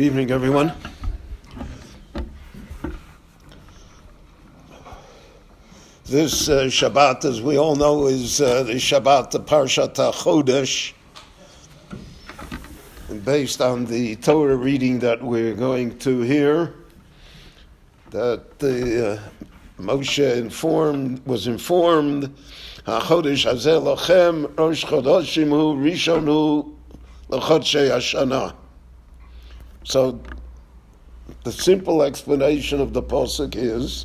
evening, everyone. This Shabbat, as we all know, is the Shabbat, the parshas hahodesh, based on the Torah reading that we're going to hear. That Moshe was informed, hahodesh hazeh lachem rosh chodashim hu rishon hu l'chodshei hashana. So the simple explanation of the pasuk is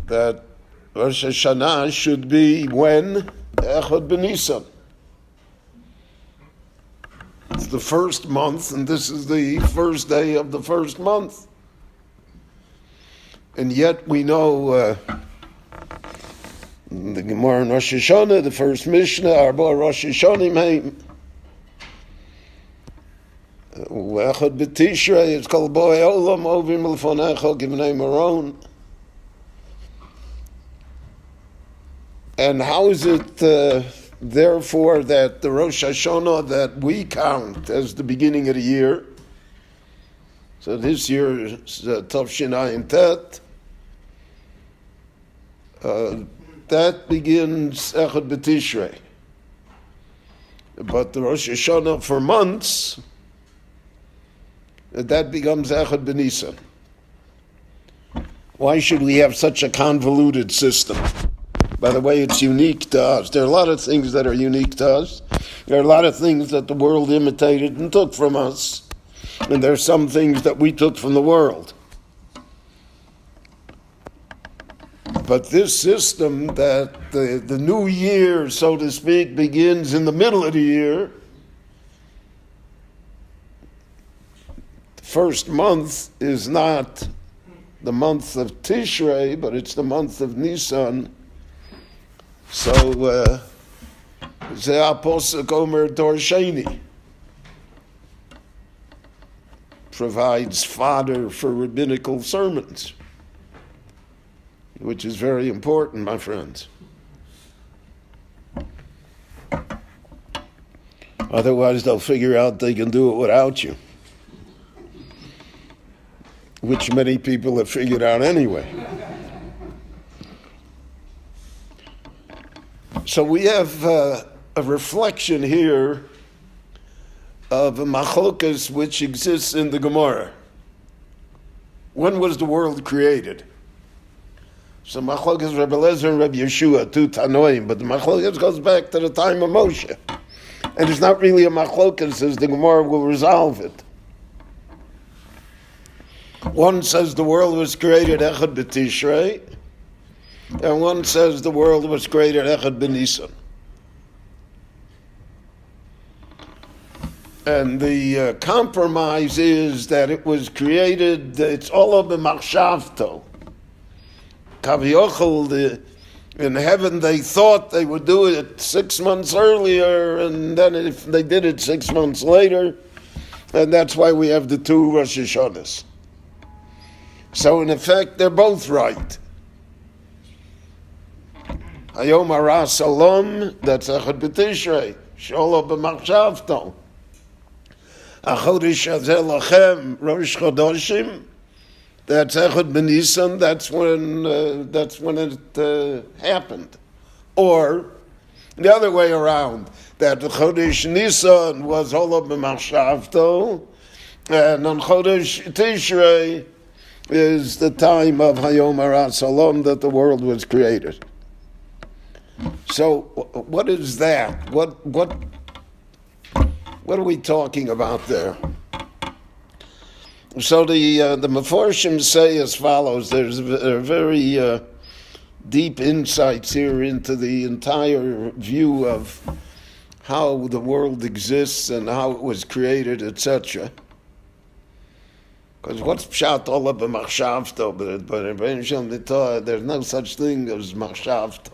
that Rosh Hashanah should be when Echad B'Nisan. It's the first month, and this is the first day of the first month. And yet we know the Gemara in Rosh Hashanah, the first Mishnah, Arba Rosh Hashanah Haim. Echad B'Tishrei, it's called Boy Olam Ovim L'Fonecha Givnei Maron. And how is it, therefore, that the Rosh Hashanah that we count as the beginning of the year, so this year is Tavshin Ayin Tet, that begins Echad B'Tishrei. But the Rosh Hashanah for months, that becomes Echad B'Nisan. Why should we have such a convoluted system? By the way, it's unique to us. There are a lot of things that are unique to us. There are a lot of things that the world imitated and took from us. And there are some things that we took from the world. But this system that the new year, so to speak, begins in the middle of the year, the first month is not the month of Tishrei, but it's the month of Nisan. So, Zeh HaPosuk Omer Dor Sheni provides fodder for rabbinical sermons, which is very important, my friends. Otherwise, they'll figure out they can do it without you, which many people have figured out anyway. So we have a reflection here of a machlokas which exists in the Gemara. When was the world created? So machlokas Rabbi Eliezer and Rabbi Yeshua, two Tanoim, but the machlokas goes back to the time of Moshe. And it's not really a machlokas, as the Gemara will resolve it. One says the world was created Echad B'Tishrei, and one says the world was created Echad B'Nisan. And the compromise is that it was created, it's all of the machshavto. Kaviochel, in heaven they thought they would do it 6 months earlier, and then if they did it 6 months later, and that's why we have the two Rosh Hashanahs. So in effect, they're both right. Hayom hara salom, that's Echad B'Tishrei. Sholo b'machshavto. Hahodesh hazeh lachem rosh chodashim, that's Echad B'Nisan. That's when it happened. Or the other way around, that the Chodesh Nisan was Holo b'machshavto, and on Chodesh Tishrei is the time of Hayom hara salom that the world was created. So, what is that? What are we talking about there? So the Mefarshim say as follows. There's very deep insights here into the entire view of how the world exists and how it was created, etc. Because what's pshat olah b'machshavto? But in the Torah, there's no such thing as machshavto.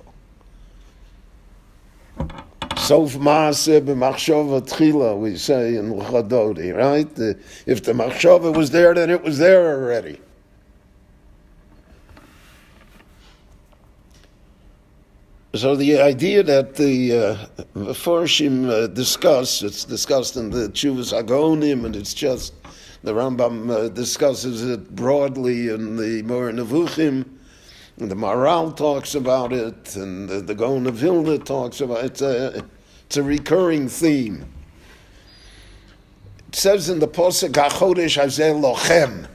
Sof maaseh b'machshava tchila, we say in L'chadodi, right? If the machshava was there, then it was there already. So the idea that the Mefarshim discuss, it's discussed in the Tshuvas Hagonim, and it's just The Rambam discusses it broadly in the Moreh Nevuchim, and the Maharal talks about it, and the Gaon of Vilna talks about it. It's a recurring theme. It says in the Pasuk, hahodesh hazeh lochem.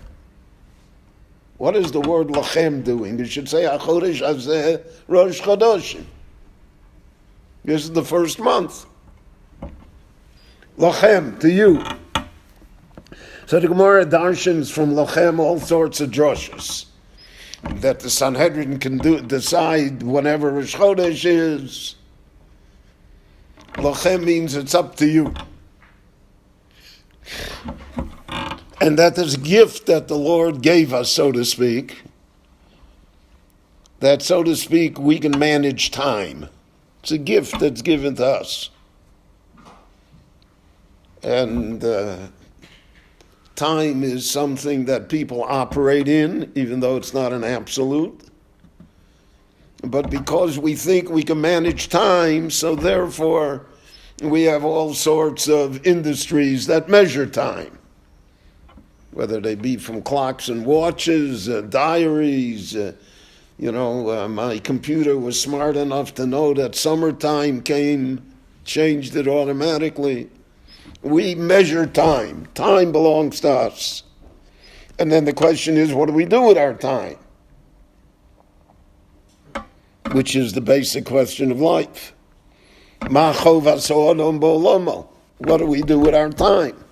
What is the word lochem doing? You should say hahodesh hazeh Rosh Chodoshim. This is the first month. Lochem, to you. So the Gemara darshans from lochem all sorts of drushes that the Sanhedrin can decide whenever Rosh Chodesh is. Lochem means it's up to you. And that is a gift that the Lord gave us, so to speak, that, so to speak, we can manage time. It's a gift that's given to us. And time is something that people operate in, even though it's not an absolute. But because we think we can manage time, so therefore we have all sorts of industries that measure time, whether they be from clocks and watches, diaries. My computer was smart enough to know that summertime came, changed it automatically. We measure time. Time belongs to us. And then the question is, what do we do with our time? Which is the basic question of life. What do we do with our time?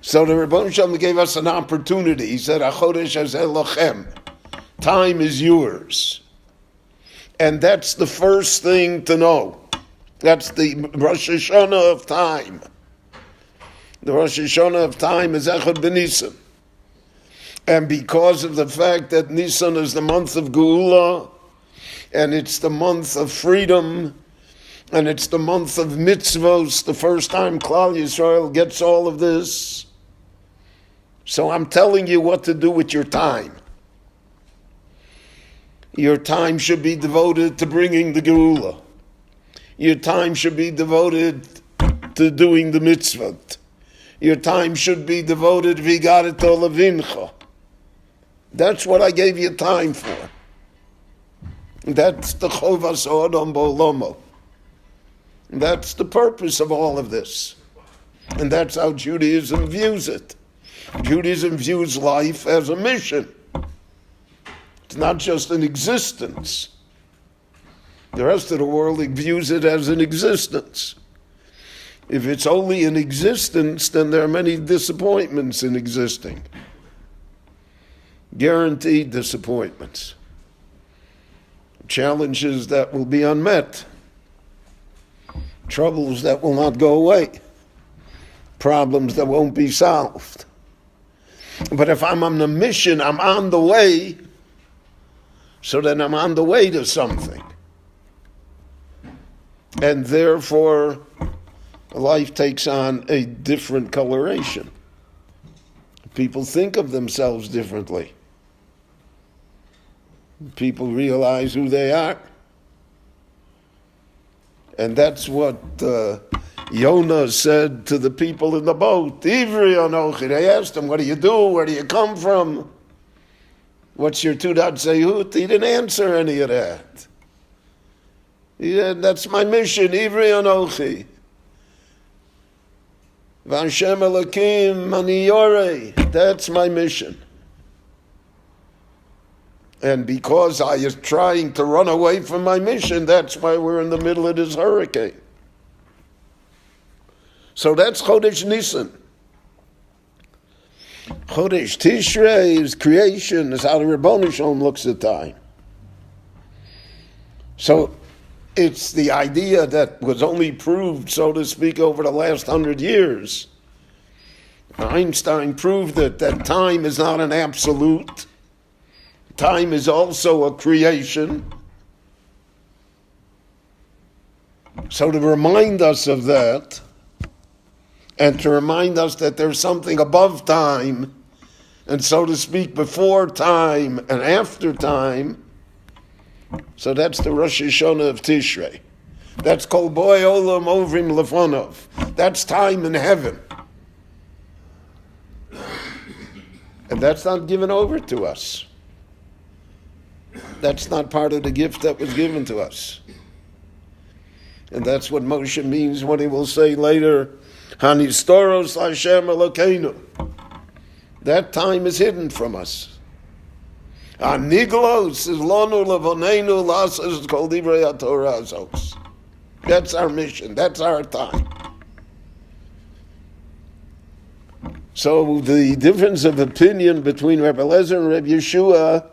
So the Rebbeinu Shalom gave us an opportunity. He said, hahodesh hazeh lochem. Time is yours. And that's the first thing to know. That's the Rosh Hashanah of time. The Rosh Hashanah of time is Echad B'Nisan. And because of the fact that Nisan is the month of Geula, and it's the month of freedom, and it's the month of mitzvos, the first time Klal Yisrael gets all of this. So I'm telling you what to do with your time. Your time should be devoted to bringing the Geula. Your time should be devoted to doing the mitzvot. Your time should be devoted to V'higareto levincha. That's what I gave you time for. That's the chovas ha'adam ba'olamo. That's the purpose of all of this. And that's how Judaism views it. Judaism views life as a mission. It's not just an existence. The rest of the world views it as an existence. If it's only an existence, then there are many disappointments in existing. Guaranteed disappointments. Challenges that will be unmet. Troubles that will not go away. Problems that won't be solved. But if I'm on a mission, I'm on the way, so then I'm on the way to something. And therefore, life takes on a different coloration. People think of themselves differently. People realize who they are. And that's what Yonah said to the people in the boat. Ivri anochi. They asked him, what do you do? Where do you come from? What's your Tudat Zehut? He didn't answer any of that. He said, that's my mission, Ivri anochi. V'Hashem Elokim ani yorei. That's my mission. And because I is trying to run away from my mission, that's why we're in the middle of this hurricane. So that's Chodesh Nisan. Chodesh Tishrei is creation, is how the Rebbeinu Shalom looks at time. So it's the idea that was only proved, so to speak, over the last 100 years. Einstein proved that time is not an absolute. Time is also a creation. So to remind us of that, and to remind us that there's something above time, and so to speak, before time and after time, so that's the Rosh Hashanah of Tishrei. That's Kol Boi Olam Ovrim Lefonov. That's time in heaven. And that's not given over to us. That's not part of the gift that was given to us. And that's what Moshe means when he will say later, Hanistoros Hashem Elokeinu. That time is hidden from us. Aniglos is lonu levonenu lasas kol divrei haTorah azos. That's our mission. That's our time. So the difference of opinion between Rebbe Eliezer and Rebbe Yeshua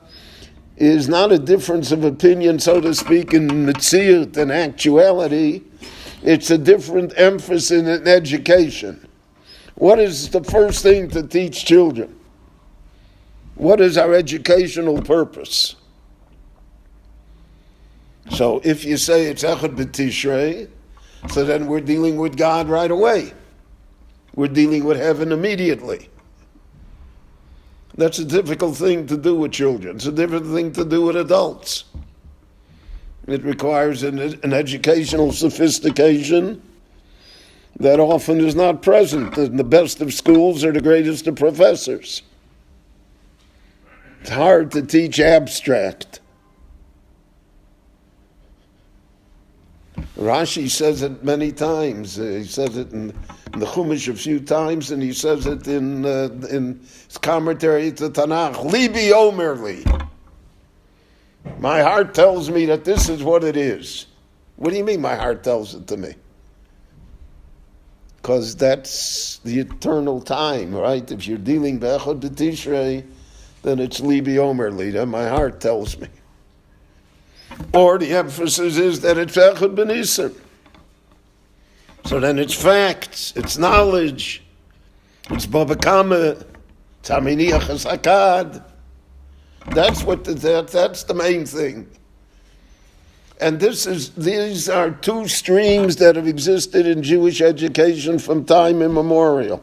is not a difference of opinion, so to speak, in metziut and actuality. It's a different emphasis in education. What is the first thing to teach children? What is our educational purpose? So if you say it's Echad B'Tishrei, so then we're dealing with God right away. We're dealing with heaven immediately. That's a difficult thing to do with children. It's a different thing to do with adults. It requires an educational sophistication that often is not present. And the best of schools are the greatest of professors. It's hard to teach abstract. Rashi says it many times. He says it in the Chumash a few times, and he says it in his commentary to Tanakh. Libi omerli. My heart tells me that this is what it is. What do you mean my heart tells it to me? Because that's the eternal time, right? If you're dealing b'echad b'tishrei, then it's libi omerli. Then my heart tells me. Or the emphasis is that it's echad b'nisan. So then it's facts, it's knowledge, it's baba kama, it's haminiach hasakad. That's the main thing. And these are two streams that have existed in Jewish education from time immemorial.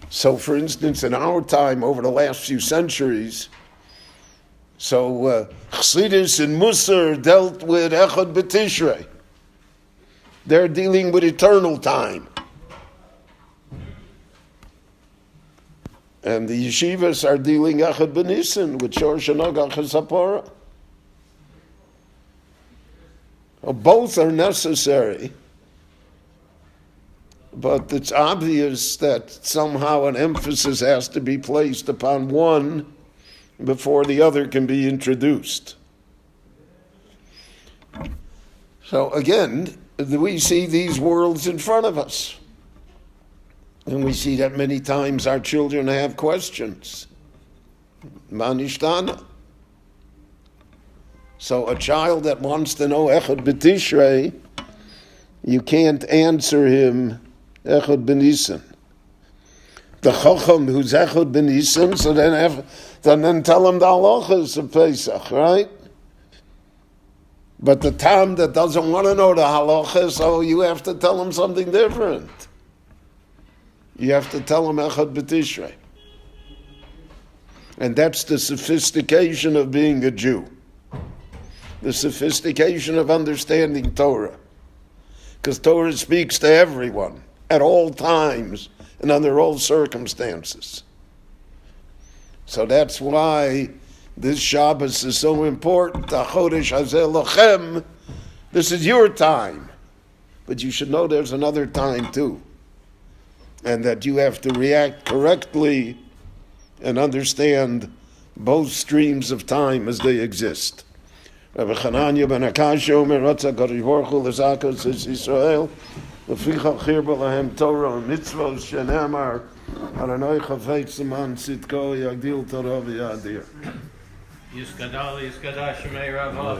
So, for instance, in our time, over the last few centuries, Chassidus and Musar dealt with Echad B'Tishrei. They're dealing with eternal time. And the yeshivas are dealing Echad B'Nisan with Shor Shanogach HaSapora. Both are necessary. But it's obvious that somehow an emphasis has to be placed upon one before the other can be introduced. So again, we see these worlds in front of us. And we see that many times our children have questions. Manishtana. So a child that wants to know Echad B'Tishrei, you can't answer him Echad B'Nisan. The Chacham who's Echad B'Nisan, so then tell him the halachas of Pesach, right? But the Tam that doesn't want to know the halachas, so you have to tell him something different. You have to tell him Echad B'Tishrei. And that's the sophistication of being a Jew. The sophistication of understanding Torah. Because Torah speaks to everyone, at all times, and under all circumstances. So that's why this Shabbos is so important. Hahodesh hazeh lochem. This is your time. But you should know there's another time too. And that you have to react correctly and understand both streams of time as they exist. Rabbi Chananya ben Akash Omer Ratzah Kadosh Baruch Hu L'Zakos Es Yisrael L'Ficha Chirba Lahem Torah Mitzvos Shenemar Adonai Chafetz L'man Tzidko Yagdil Torah V'Yadir Yiskadal Yiskadash Shemei Ravav